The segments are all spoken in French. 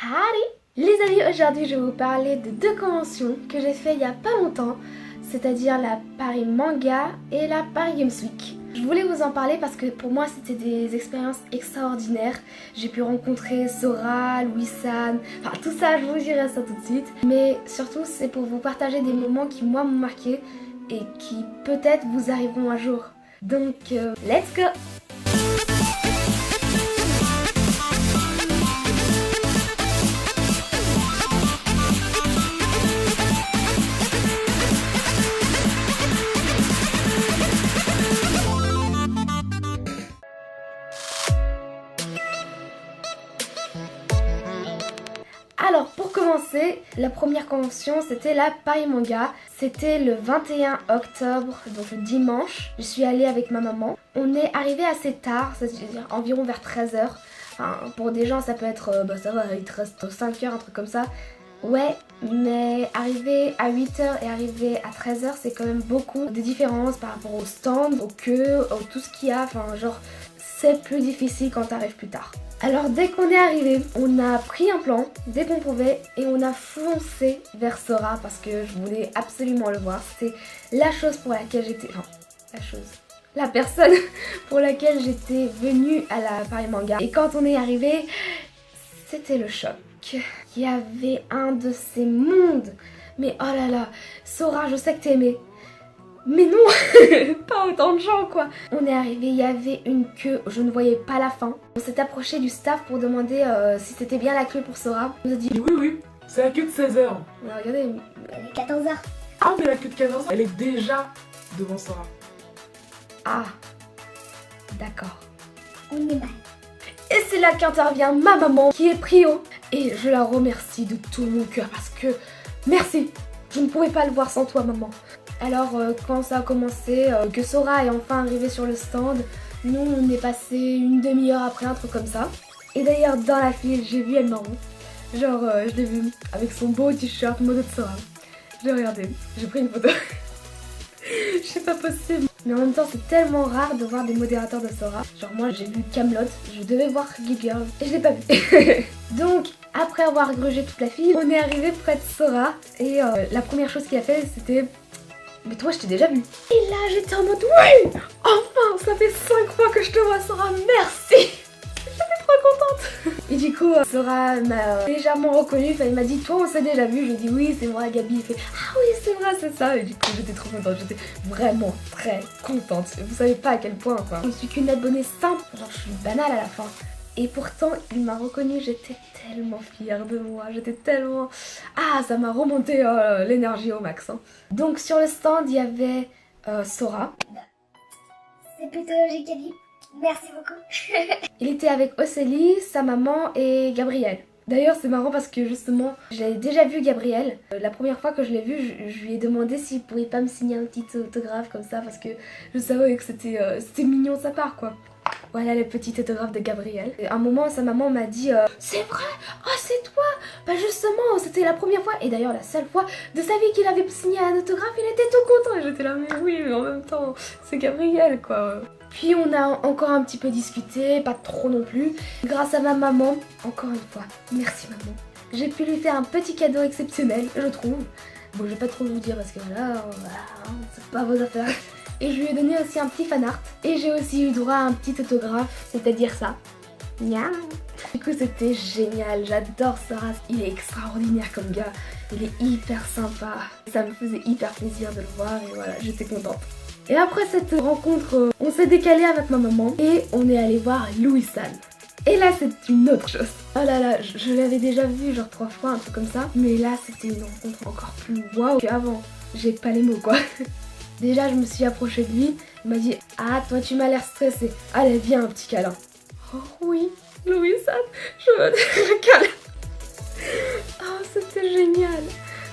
Allez les amis, aujourd'hui je vais vous parler de deux conventions que j'ai fait il y a pas longtemps, c'est-à-dire la Paris Manga et la Paris Games Week. Je voulais vous en parler parce que pour moi c'était des expériences extraordinaires. J'ai pu rencontrer Sora, Louis-san, enfin tout ça, je vous dirai ça tout de suite. Mais surtout c'est pour vous partager des moments qui moi m'ont marqué et qui peut-être vous arriveront un jour. Donc let's go! Alors pour commencer, la première convention c'était la Paris Manga. C'était le 21 octobre, donc le dimanche. Je suis allée avec ma maman. On est arrivé assez tard, c'est-à-dire environ vers 13h. Enfin, pour des gens ça peut être, ça va, il te reste 5 heures, un truc comme ça. Ouais, mais arriver à 8h et arriver à 13h c'est quand même beaucoup de différence par rapport au stand, au queue, au tout ce qu'il y a. Enfin genre, c'est plus difficile quand t'arrives plus tard. Alors dès qu'on est arrivé, on a pris un plan dès qu'on pouvait et on a foncé vers Sora parce que je voulais absolument le voir. C'était la chose pour laquelle j'étais... Enfin, la personne pour laquelle j'étais venue à la Paris Manga. Et quand on est arrivé, c'était le choc. Il y avait un de ces mondes. Mais oh là là, Sora, je sais que t'aimais. Mais non, pas autant de gens quoi. On est arrivé, il y avait une queue, je ne voyais pas la fin. On s'est approché du staff pour demander si c'était bien la queue pour Sora. On nous a dit oui, c'est la queue de 16h. On a regardé, Elle est 14h. Ah mais la queue de 14h, elle est déjà devant Sora. ah, d'accord. On est mal. Et c'est là qu'intervient ma maman qui est prio. Et je la remercie de tout mon cœur parce que merci, je ne pouvais pas le voir sans toi maman. Alors quand ça a commencé, que Sora est enfin arrivé sur le stand, nous on est passé une demi-heure après, un truc comme ça. Et d'ailleurs dans la file j'ai vu elle marron. Genre je l'ai vu avec son beau t-shirt mode de Sora. Je l'ai regardé, j'ai pris une photo. C'est pas possible. Mais en même temps c'est tellement rare de voir des modérateurs de Sora. Genre moi j'ai vu Camelot, je devais voir Geek Girl et je l'ai pas vu. Donc après avoir grugé toute la file, on est arrivé près de Sora. Et la première chose qu'il a fait c'était... Mais toi je t'ai déjà vu. Et là j'étais en mode oui, enfin ça fait 5 fois que je te vois Sora, merci. J'étais trop contente. Et du coup Sora m'a légèrement reconnue, enfin, il m'a dit toi on s'est déjà vu. Je lui ai dit oui c'est moi Gabi. Il fait ah oui c'est vrai c'est ça. Et du coup j'étais trop contente, j'étais vraiment très contente. Vous savez pas à quel point quoi. Je ne suis qu'une abonnée simple, genre je suis banale à la fin. Et pourtant il m'a reconnue, j'étais tellement fière de moi, j'étais tellement... Ah ça m'a remonté l'énergie au max hein. Donc sur le stand il y avait Sora. C'est plutôt logique, Gabi. Merci beaucoup. Il était avec Océlie, sa maman et Gabriel. D'ailleurs c'est marrant parce que justement j'avais déjà vu Gabriel. La première fois que je l'ai vu, je lui ai demandé s'il pouvait pas me signer un petit autographe comme ça parce que je savais que c'était mignon de sa part quoi. Voilà le petit autographe de Gabriel. Et à un moment sa maman m'a dit c'est vrai, oh c'est toi. Bah justement c'était la première fois et d'ailleurs la seule fois de sa vie qu'il avait signé un autographe. Il était tout content et j'étais là mais oui mais en même temps c'est Gabriel quoi. Puis on a encore un petit peu discuté, pas trop non plus. Grâce à ma maman, encore une fois, merci maman. J'ai pu lui faire un petit cadeau exceptionnel, je trouve. Bon, je vais pas trop vous dire parce que voilà, c'est pas vos affaires. Et je lui ai donné aussi un petit fan art. Et j'ai aussi eu droit à un petit autographe, c'est-à-dire ça. Nya. Du coup, c'était génial, j'adore Sora. Il est extraordinaire comme gars, il est hyper sympa. Ça me faisait hyper plaisir de le voir et voilà, j'étais contente. Et après cette rencontre, on s'est décalé avec ma maman et on est allé voir Louis-san. Et là c'est une autre chose. Oh là là, je l'avais déjà vu genre 3 fois, un truc comme ça. Mais là c'était une rencontre encore plus waouh qu'avant. J'ai pas les mots quoi. Déjà je me suis approchée de lui, il m'a dit ah toi tu m'as l'air stressée. Allez viens un petit câlin. Oh oui, Louis-san, je veux un câlin. Oh c'était génial.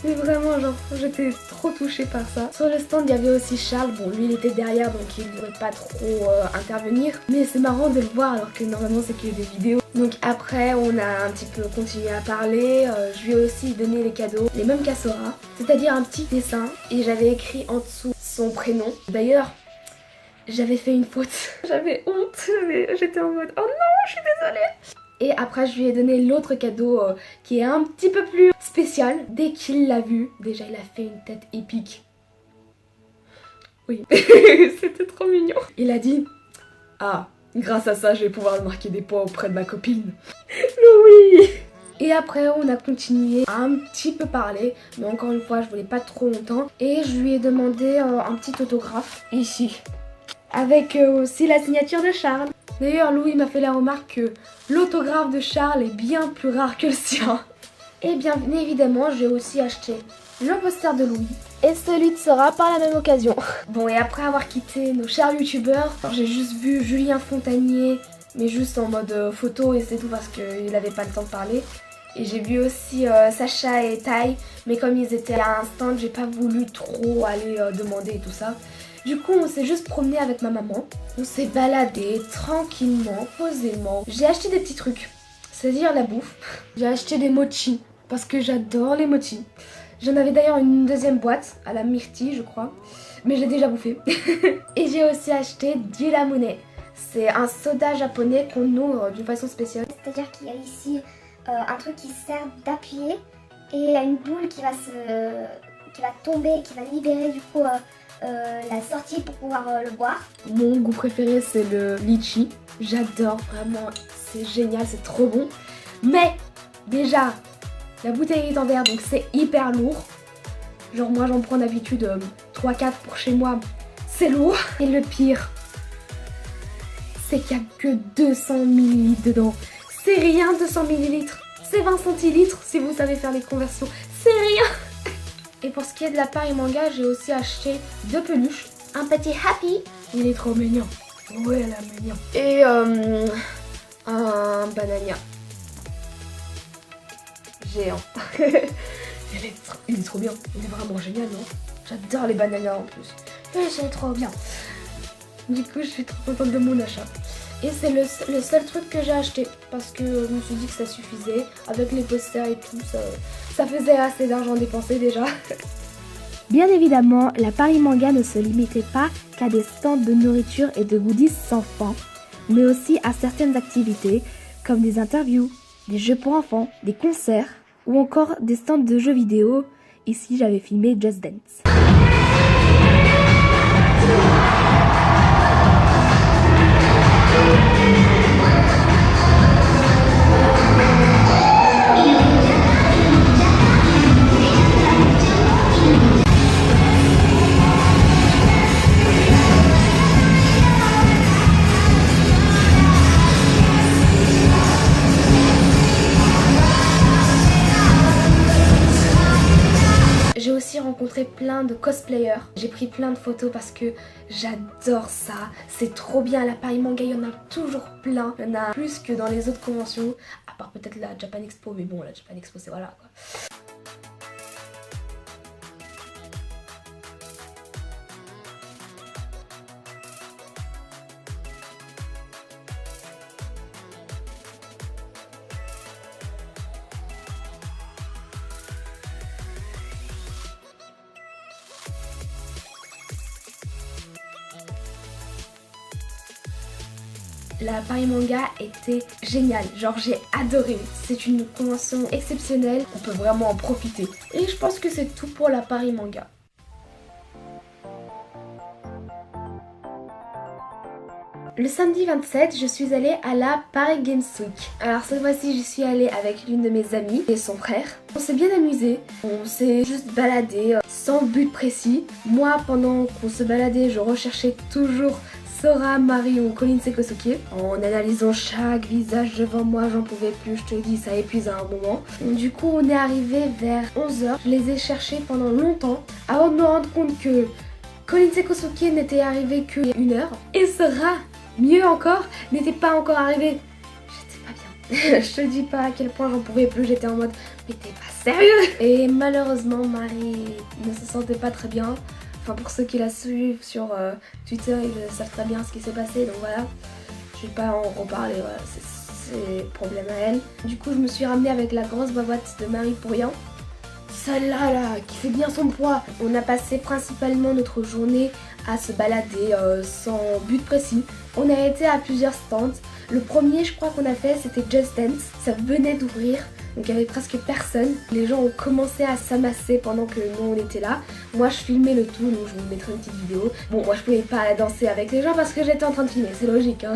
Mais vraiment genre j'étais trop touchée par ça. Sur le stand il y avait aussi Charles, bon lui il était derrière donc il ne pouvait pas trop intervenir. Mais c'est marrant de le voir alors que normalement c'est que des vidéos. Donc après on a un petit peu continué à parler, je lui ai aussi donné les cadeaux, les mêmes qu'à Sora. C'est-à-dire un petit dessin et j'avais écrit en dessous son prénom. D'ailleurs j'avais fait une faute, j'avais honte, j'étais en mode oh non je suis désolée. Et après je lui ai donné l'autre cadeau qui est un petit peu plus spécial. Dès qu'il l'a vu, déjà il a fait une tête épique. Oui, c'était trop mignon. Il a dit « Ah, grâce à ça je vais pouvoir marquer des points auprès de ma copine. » Oui. Et après on a continué à un petit peu parler, mais encore une fois je voulais pas trop longtemps. Et je lui ai demandé un petit autographe ici, avec aussi la signature de Charles. D'ailleurs Louis m'a fait la remarque que l'autographe de Charles est bien plus rare que le sien. Et bien évidemment j'ai aussi acheté le poster de Louis et celui de Sora par la même occasion. Bon, et après avoir quitté nos chers youtubeurs, j'ai juste vu Julien Fontanier, mais juste en mode photo et c'est tout parce qu'il n'avait pas le temps de parler. Et j'ai vu aussi Sacha et Tai, mais comme ils étaient à un stand, j'ai pas voulu trop aller demander et tout ça. Du coup, on s'est juste promené avec ma maman. On s'est baladé tranquillement, posément. J'ai acheté des petits trucs, c'est-à-dire la bouffe. J'ai acheté des mochis, parce que j'adore les mochis. J'en avais d'ailleurs une deuxième boîte, à la myrtille je crois, mais je l'ai déjà bouffé. Et j'ai aussi acheté du lamune. C'est un soda japonais qu'on ouvre d'une façon spéciale. C'est-à-dire qu'il y a ici un truc qui sert d'appuyer et il y a une boule qui va tomber, qui va libérer du coup la sortie pour pouvoir le boire. Mon goût préféré c'est le litchi. J'adore vraiment, c'est génial, c'est trop bon. Mais déjà, la bouteille est en verre donc c'est hyper lourd. Genre moi j'en prends d'habitude 3-4 pour chez moi, c'est lourd. Et le pire, c'est qu'il n'y a que 200 ml dedans. C'est rien 200 ml, c'est 20 centilitres si vous savez faire les conversions, c'est rien. Et pour ce qui est de la Paris Manga, j'ai aussi acheté 2 peluches. Un petit Happy, il est trop mignon. Ouais, là, mignon. Et un Banania. Géant. il est trop bien, il est vraiment génial, non? J'adore les bananas en plus. Et c'est trop bien. Du coup, je suis trop contente de mon achat. Et c'est le seul truc que j'ai acheté parce que je me suis dit que ça suffisait. Avec les posters et tout, ça faisait assez d'argent dépensé déjà. Bien évidemment, la Paris Manga ne se limitait pas qu'à des stands de nourriture et de goodies sans fin, mais aussi à certaines activités comme des interviews, des jeux pour enfants, des concerts ou encore des stands de jeux vidéo. Ici, j'avais filmé Just Dance. J'ai aussi rencontré plein de cosplayers. J'ai pris plein de photos parce que j'adore ça. C'est trop bien. À la Paris Manga, il y en a toujours plein. Il y en a plus que dans les autres conventions. À part peut-être la Japan Expo. Mais bon, la Japan Expo, c'est voilà quoi. La Paris Manga était géniale, genre j'ai adoré, c'est une convention exceptionnelle, on peut vraiment en profiter. Et je pense que c'est tout pour la Paris Manga. Le samedi 27, je suis allée à la Paris Games Week. Alors cette fois-ci, je suis allée avec l'une de mes amies et son frère. On s'est bien amusé, on s'est juste baladé sans but précis. Moi, pendant qu'on se baladait, je recherchais toujours Sora, Marie ou Colin Sekosuke. En analysant chaque visage devant moi, j'en pouvais plus, je te dis, ça épuise à un moment. Du coup, on est arrivé vers 11h. Je les ai cherchés pendant longtemps avant de me rendre compte que Colin Sekosuke n'était arrivé qu'il y a 1 heure. Et Sora, mieux encore, n'était pas encore arrivé. J'étais pas bien. Je te dis pas à quel point j'en pouvais plus, j'étais en mode mais t'es pas sérieux. Et malheureusement, Marie ne se sentait pas très bien. Enfin, pour ceux qui la suivent sur Twitter, ils savent très bien ce qui s'est passé, donc voilà. Je vais pas en reparler, voilà, c'est problème à elle. Du coup, je me suis ramenée avec la grosse boîte de Marie pour rien. Celle-là, là, qui fait bien son poids. On a passé principalement notre journée à se balader sans but précis. On a été à plusieurs stands. Le premier, je crois qu'on a fait, c'était Just Dance. Ça venait d'ouvrir, donc il y avait presque personne. Les gens ont commencé à s'amasser pendant que nous on était là. Moi je filmais le tout, donc je vous mettrai une petite vidéo. Bon, moi je pouvais pas danser avec les gens parce que j'étais en train de filmer, c'est logique hein.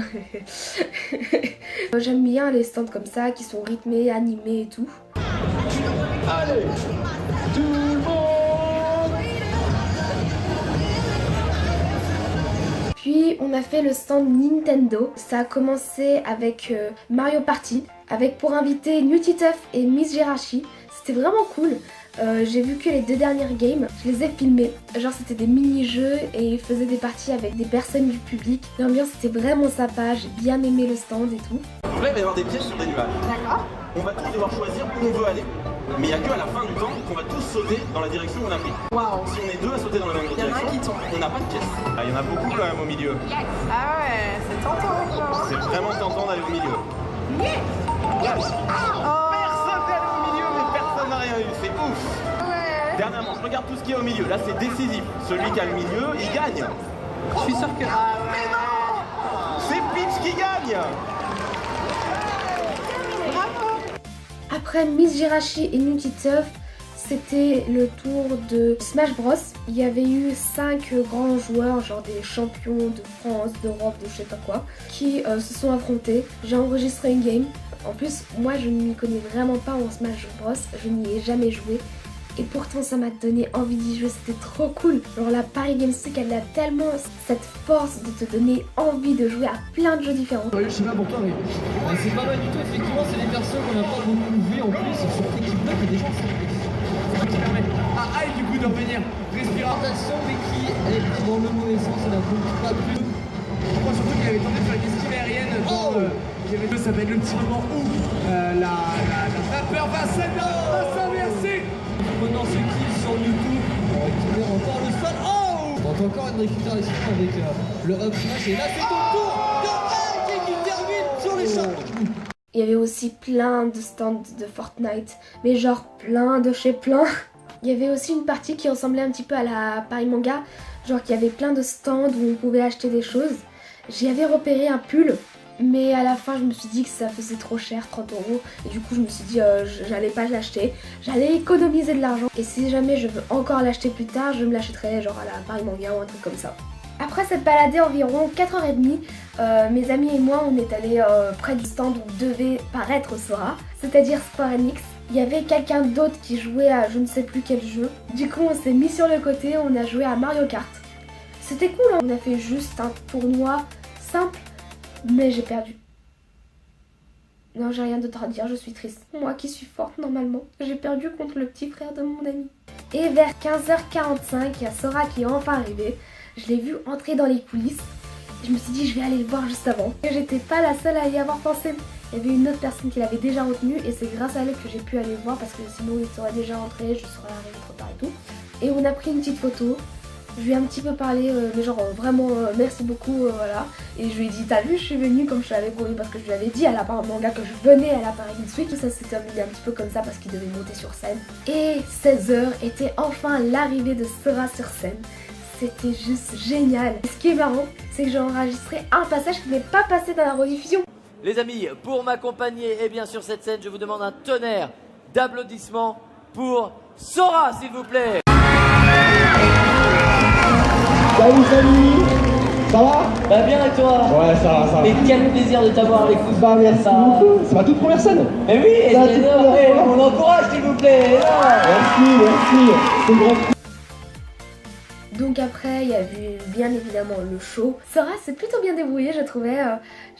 J'aime bien les stands comme ça qui sont rythmés, animés et tout. Allez, tout le monde. Puis on a fait le stand Nintendo. Ça a commencé avec Mario Party, avec pour inviter Nutiteuf et Miss Jirachi. C'était vraiment cool. J'ai vu que les 2 dernières games, je les ai filmées. Genre c'était des mini-jeux et ils faisaient des parties avec des personnes du public. L'ambiance était vraiment sympa, j'ai bien aimé le stand et tout. Donc là il va y avoir des pièges sur des nuages. D'accord. On va tous devoir choisir où on veut aller. Mais il n'y a qu'à la fin du temps qu'on va tous sauter dans la direction où on a pris. Waouh. Si on est 2 à sauter dans la même direction, on n'a pas de pièce. Ah, il y en a beaucoup quand même au milieu. Yes. Ah ouais, c'est tentant. C'est vraiment tentant d'aller au milieu. Yes. Personne n'est allé au milieu, mais personne n'a rien eu. C'est ouf. Ouais. Dernièrement, je regarde tout ce qui est au milieu. Là, c'est décisif. Celui qui a le milieu, il gagne. Je suis sûre que... Ah ouais. Mais non. C'est Peach qui gagne. Après Miss Jirachi et Nutiteuf, c'était le tour de Smash Bros. Il y avait eu 5 grands joueurs, genre des champions de France, d'Europe, de je sais pas quoi, qui se sont affrontés. J'ai enregistré une game. En plus, moi je ne m'y connais vraiment pas en Smash Bros. Je n'y ai jamais joué. Et pourtant ça m'a donné envie d'y jouer, c'était trop cool. Genre la Paris Games Week, elle a tellement cette force de te donner envie de jouer à plein de jeux différents. Je sais pas pour toi, mais c'est pas mal du tout. Effectivement, c'est des persos qu'on n'a pas beaucoup vu en plus. Sur l'équipe bloc, il y a des gens qui permettent à Aïe du coup de revenir. Respiration, mais qui est dans le mauvais sens, ça n'a pas plu. Je crois surtout qu'il avait tenté de faire une esquive aérienne. Ça va être le petit moment où la vapeur va s'inverser. Prenant ce kill sur YouTube, on récupère encore le sol. Oh, on tente encore une récupération avec le up smash. Et là, c'est ton tour de Aïe qui termine sur les chapeaux. Il y avait aussi plein de stands de Fortnite, mais genre plein de chez plein. Il y avait aussi une partie qui ressemblait un petit peu à la Paris Manga, genre qu'il y avait plein de stands où on pouvait acheter des choses. J'y avais repéré un pull, mais à la fin je me suis dit que ça faisait trop cher, 30 €, et du coup je me suis dit j'allais pas l'acheter, j'allais économiser de l'argent, et si jamais je veux encore l'acheter plus tard, je me l'achèterai genre à la Paris Manga ou un truc comme ça. Après s'être baladé environ 4h30, mes amis et moi on est allés près du stand où devait paraître Sora, c'est-à-dire Square Enix. Il y avait quelqu'un d'autre qui jouait à je ne sais plus quel jeu. Du coup on s'est mis sur le côté, on a joué à Mario Kart. C'était cool hein. On a fait juste un tournoi simple, mais j'ai perdu. Non, j'ai rien d'autre à dire, je suis triste. Moi qui suis forte normalement, j'ai perdu contre le petit frère de mon ami. Et vers 15h45, il y a Sora qui est enfin arrivé. Je l'ai vu entrer dans les coulisses. Je me suis dit je vais aller le voir juste avant. Et j'étais pas la seule à y avoir pensé. Il y avait une autre personne qui l'avait déjà retenu et c'est grâce à elle que j'ai pu aller le voir parce que sinon il serait déjà rentré, je serais arrivée trop tard et tout. Et on a pris une petite photo. Je lui ai un petit peu parlé, mais genre vraiment merci beaucoup, voilà. Et je lui ai dit t'as vu je suis venue comme je l'avais promis parce que je lui avais dit à la Paris Manga que je venais à la Paris Games Week. Tout ça s'est terminé un petit peu comme ça parce qu'il devait monter sur scène. Et 16h était enfin l'arrivée de Sora sur scène. C'était juste génial. Et ce qui est marrant, c'est que j'ai enregistré un passage qui n'est pas passé dans la rediffusion. Les amis, pour m'accompagner et bien sur cette scène, je vous demande un tonnerre d'applaudissements pour Sora, s'il vous plaît. Salut, ça va? Bah bien et toi? Ouais, ça va, ça va. Et quel plaisir de t'avoir avec nous. Bah merci beaucoup, c'est ma toute première scène. Mais oui, et C'est la toute première fois. on l'encourage s'il vous plaît. Merci, c'est grand. Donc après, il y a eu bien évidemment le show. Sora s'est plutôt bien débrouillé, je trouvais.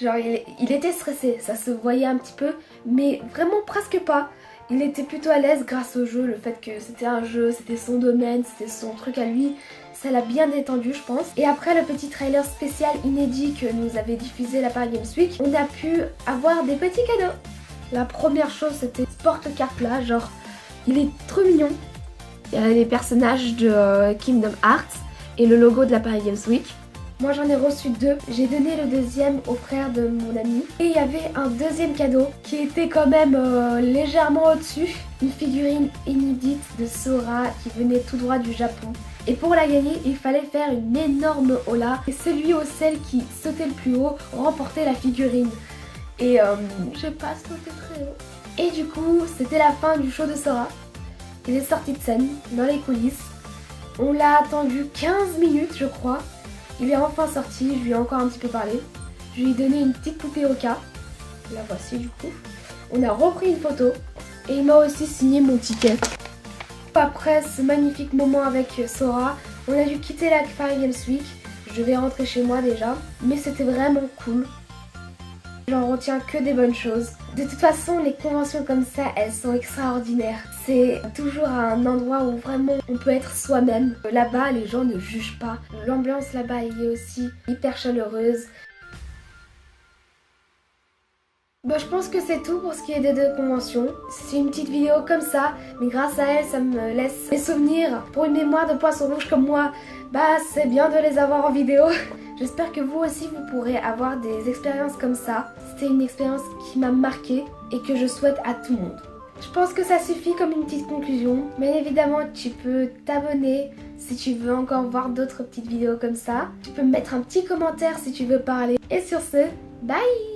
Genre, il était stressé, ça se voyait un petit peu, mais vraiment presque pas. Il était plutôt à l'aise grâce au jeu, le fait que c'était un jeu, c'était son domaine, c'était son truc à lui. Ça l'a bien détendu, je pense. Et après le petit trailer spécial inédit que nous avait diffusé la Paris Games Week, on a pu avoir des petits cadeaux. La première chose, c'était Sport Carte là, genre, il est trop mignon. Il y a les personnages de Kingdom Hearts et le logo de la Paris Games Week. Moi j'en ai reçu 2, j'ai donné le deuxième au frère de mon ami. Et il y avait un deuxième cadeau qui était quand même légèrement au-dessus. Une figurine inédite de Sora qui venait tout droit du Japon. Et pour la gagner, il fallait faire une énorme hola. Et celui ou celle qui sautait le plus haut remportait la figurine. Et je passe sauté très haut. Et du coup, c'était la fin du show de Sora. Il est sorti de scène, dans les coulisses. On l'a attendu 15 minutes, je crois. Il est enfin sorti, je lui ai encore un petit peu parlé. Je lui ai donné une petite poupée Oka. La voici du coup. On a repris une photo. Et il m'a aussi signé mon ticket. Après ce magnifique moment avec Sora, on a dû quitter la Paris Games Week. Je vais rentrer chez moi déjà. Mais c'était vraiment cool. J'en retiens que des bonnes choses. De toute façon, les conventions comme ça, elles sont extraordinaires. C'est toujours un endroit où vraiment on peut être soi-même. Là-bas, les gens ne jugent pas. L'ambiance là-bas, elle est aussi hyper chaleureuse. Bon, je pense que c'est tout pour ce qui est des 2 conventions. C'est une petite vidéo comme ça, mais grâce à elle, ça me laisse des souvenirs. Pour une mémoire de poisson rouge comme moi, bah c'est bien de les avoir en vidéo. J'espère que vous aussi, vous pourrez avoir des expériences comme ça. C'était une expérience qui m'a marquée et que je souhaite à tout le monde. Je pense que ça suffit comme une petite conclusion. Bien évidemment, tu peux t'abonner si tu veux encore voir d'autres petites vidéos comme ça. Tu peux me mettre un petit commentaire si tu veux parler. Et sur ce, bye!